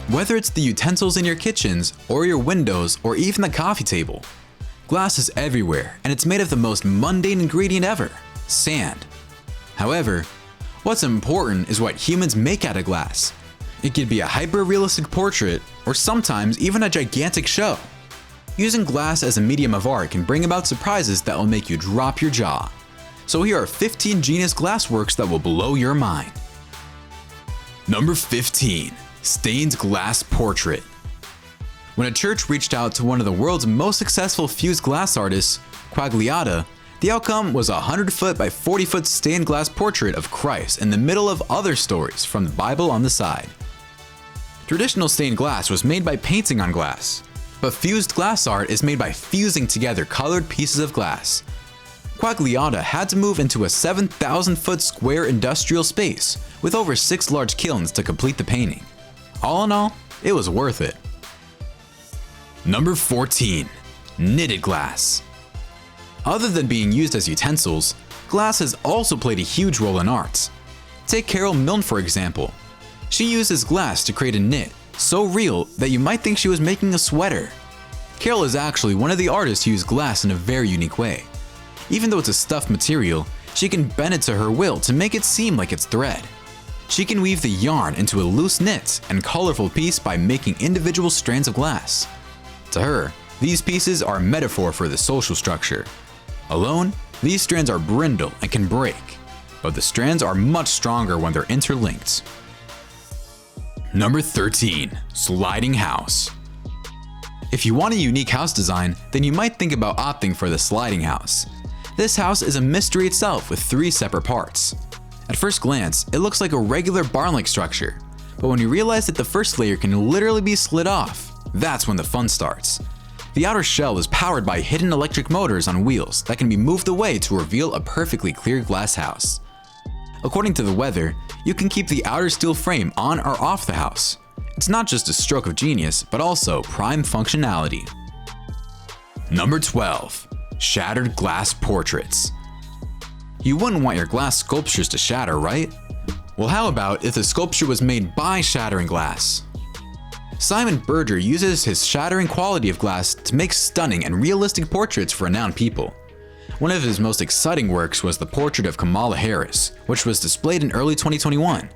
Whether it's the utensils in your kitchens, or your windows, or even the coffee table, glass is everywhere, and it's made of the most mundane ingredient ever: sand. However, what's important is what humans make out of glass. It could be a hyper-realistic portrait, or sometimes even a gigantic show. Using glass as a medium of art can bring about surprises that will make you drop your jaw. So here are 15 genius glass works that will blow your mind. Number 15. Stained Glass Portrait. When a church reached out to one of the world's most successful fused glass artists, Quagliata, the outcome was a 100-foot by 40-foot stained glass portrait of Christ in the middle of other stories from the Bible on the side. Traditional stained glass was made by painting on glass, but fused glass art is made by fusing together colored pieces of glass. Quagliata had to move into a 7,000-foot square industrial space with over 6 large kilns to complete the painting. All in all, it was worth it. Number 14. Knitted glass. Other than being used as utensils, glass has also played a huge role in art. Take Carol Milne for example. She uses glass to create a knit so real that you might think she was making a sweater. Carol is actually one of the artists who use glass in a very unique way. Even though it's a stuffed material, she can bend it to her will to make it seem like it's thread. She can weave the yarn into a loose knit and colorful piece by making individual strands of glass. To her, these pieces are a metaphor for the social structure. Alone, these strands are brittle and can break, but the strands are much stronger when they're interlinked. Number 13. Sliding house. If you want a unique house design, then you might think about opting for the sliding house. This house is a mystery itself with 3 separate parts. At first glance, it looks like a regular barn-like structure, but when you realize that the first layer can literally be slid off, that's when the fun starts. The outer shell is powered by hidden electric motors on wheels that can be moved away to reveal a perfectly clear glass house. According to the weather, you can keep the outer steel frame on or off the house. It's not just a stroke of genius, but also prime functionality. Number 12. Shattered glass portraits. You wouldn't want your glass sculptures to shatter, right? Well, how about if the sculpture was made by shattering glass? Simon Berger uses his shattering quality of glass to make stunning and realistic portraits for renowned people. One of his most exciting works was the portrait of Kamala Harris, which was displayed in early 2021.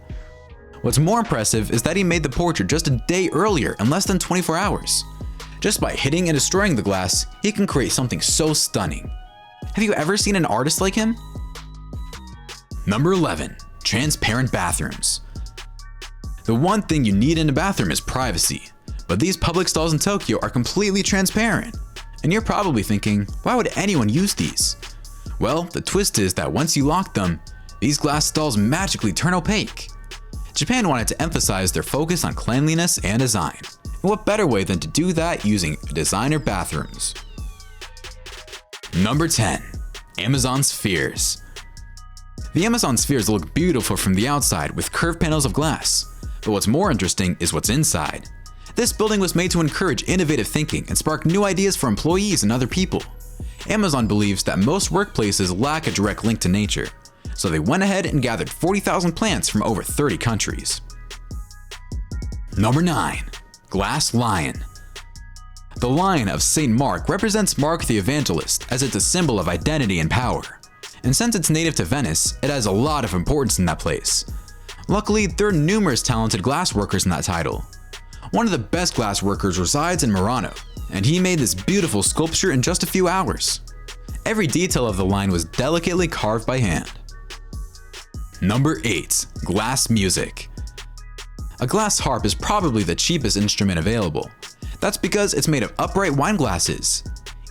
What's more impressive is that he made the portrait just a day earlier in less than 24 hours. Just by hitting and destroying the glass, he can create something so stunning. Have you ever seen an artist like him? Number 11. Transparent bathrooms. The one thing you need in a bathroom is privacy, but these public stalls in Tokyo are completely transparent. And you're probably thinking, why would anyone use these? Well, the twist is that once you lock them, these glass stalls magically turn opaque. Japan wanted to emphasize their focus on cleanliness and design. And what better way than to do that using designer bathrooms? Number 10. Amazon Spheres. The Amazon Spheres look beautiful from the outside with curved panels of glass, but what's more interesting is what's inside. This building was made to encourage innovative thinking and spark new ideas for employees and other people. Amazon believes that most workplaces lack a direct link to nature, so they went ahead and gathered 40,000 plants from over 30 countries. Number 9. Glass Lion. The lion of St. Mark represents Mark the Evangelist, as it's a symbol of identity and power. And since it's native to Venice, it has a lot of importance in that place. Luckily, there are numerous talented glass workers in that title. One of the best glass workers resides in Murano, and he made this beautiful sculpture in just a few hours. Every detail of the line was delicately carved by hand. Number 8. Glass music. A glass harp is probably the cheapest instrument available. That's because it's made of upright wine glasses.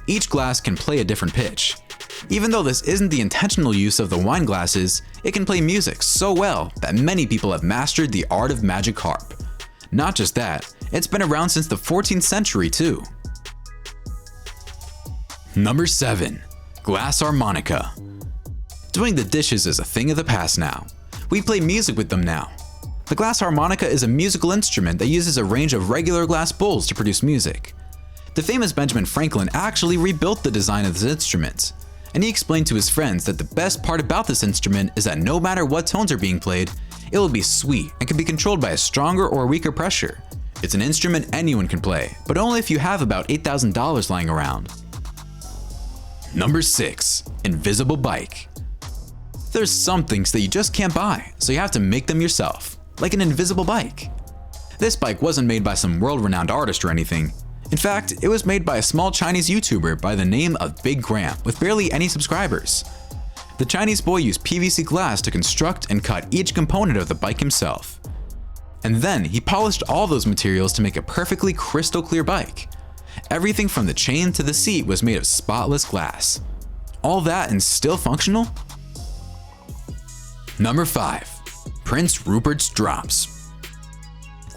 Each glass can play a different pitch. Even though this isn't the intentional use of the wine glasses, it can play music so well that many people have mastered the art of magic harp. Not just that, it's been around since the 14th century too. Number 7. Glass harmonica. Doing the dishes is a thing of the past now. We play music with them now. The glass harmonica is a musical instrument that uses a range of regular glass bowls to produce music. The famous Benjamin Franklin actually rebuilt the design of this instrument, and he explained to his friends that the best part about this instrument is that no matter what tones are being played, it will be sweet and can be controlled by a stronger or weaker pressure. It's an instrument anyone can play, but only if you have about $8,000 lying around. Number 6. Invisible bike. There's some things that you just can't buy, so you have to make them yourself, like an invisible bike. This bike wasn't made by some world-renowned artist or anything. In fact, it was made by a small Chinese YouTuber by the name of Big Graham with barely any subscribers. The Chinese boy used PVC glass to construct and cut each component of the bike himself. And then he polished all those materials to make a perfectly crystal clear bike. Everything from the chain to the seat was made of spotless glass. All that and still functional? Number 5. Prince Rupert's drops.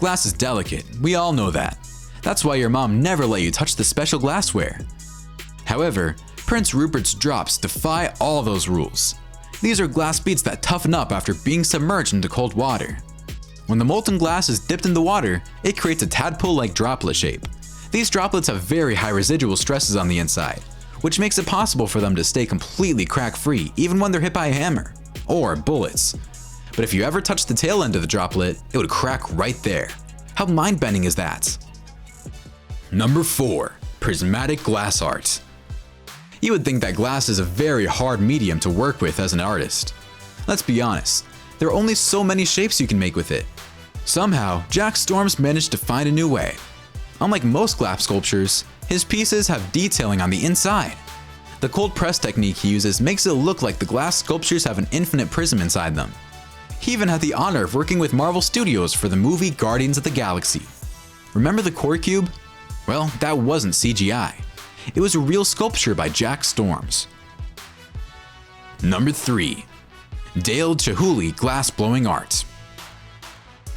Glass is delicate, we all know that. That's why your mom never let you touch the special glassware. However, Prince Rupert's drops defy all those rules. These are glass beads that toughen up after being submerged into cold water. When the molten glass is dipped in the water, it creates a tadpole-like droplet shape. These droplets have very high residual stresses on the inside, which makes it possible for them to stay completely crack-free even when they're hit by a hammer or bullets. But if you ever touch the tail end of the droplet, it would crack right there. How mind-bending is that? Number 4. Prismatic glass art. You would think that glass is a very hard medium to work with as an artist. Let's be honest, there are only so many shapes you can make with it. Somehow, Jack Storms managed to find a new way. Unlike most glass sculptures, his pieces have detailing on the inside. The cold press technique he uses makes it look like the glass sculptures have an infinite prism inside them. He even had the honor of working with Marvel Studios for the movie Guardians of the Galaxy. Remember the core cube? Well, that wasn't CGI. It was a real sculpture by Jack Storms. Number 3. Dale Chihuly Glass blowing art.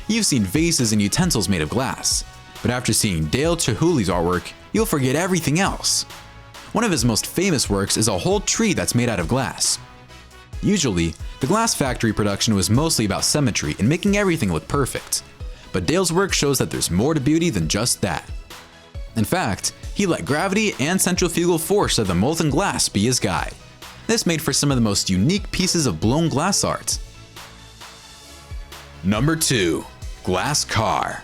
You've seen vases and utensils made of glass, but after seeing Dale Chihuly's artwork, you'll forget everything else. One of his most famous works is a whole tree that's made out of glass. Usually, the glass factory production was mostly about symmetry and making everything look perfect, but Dale's work shows that there's more to beauty than just that. In fact, he let gravity and centrifugal force of the molten glass be his guide. This made for some of the most unique pieces of blown glass art. Number 2. Glass car.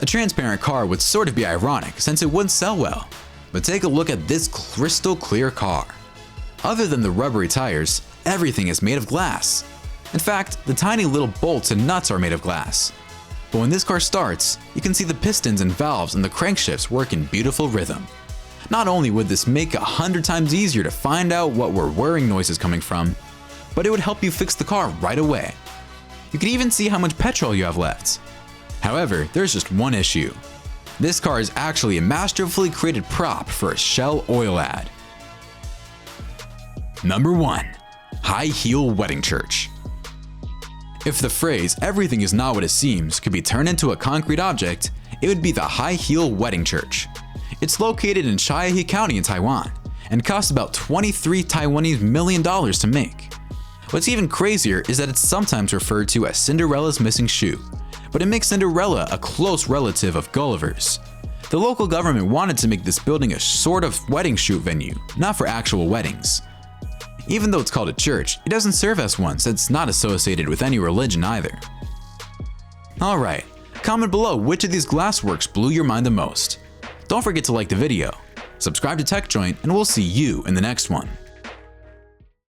A transparent car would sort of be ironic since it wouldn't sell well, but take a look at this crystal clear car. Other than the rubbery tires, everything is made of glass. In fact, the tiny little bolts and nuts are made of glass. But when this car starts, you can see the pistons and valves and the crankshafts work in beautiful rhythm. Not only would this make 100 times easier to find out what were whirring noises coming from, but it would help you fix the car right away. You could even see how much petrol you have left. However, there's just one issue. This car is actually a masterfully created prop for a Shell oil ad. Number 1. High heel wedding church. If the phrase "everything is not what it seems" could be turned into a concrete object, it would be the High Heel Wedding Church. It's located in Chihuly County in Taiwan and costs about $23 Taiwanese million to make. What's even crazier is that it's sometimes referred to as Cinderella's missing shoe, but it makes Cinderella a close relative of Gulliver's. The local government wanted to make this building a sort of wedding shoot venue, not for actual weddings. Even though it's called a church, it doesn't serve as one since it's not associated with any religion either. Alright, comment below which of these glass works blew your mind the most. Don't forget to like the video, subscribe to TechJoint, and we'll see you in the next one.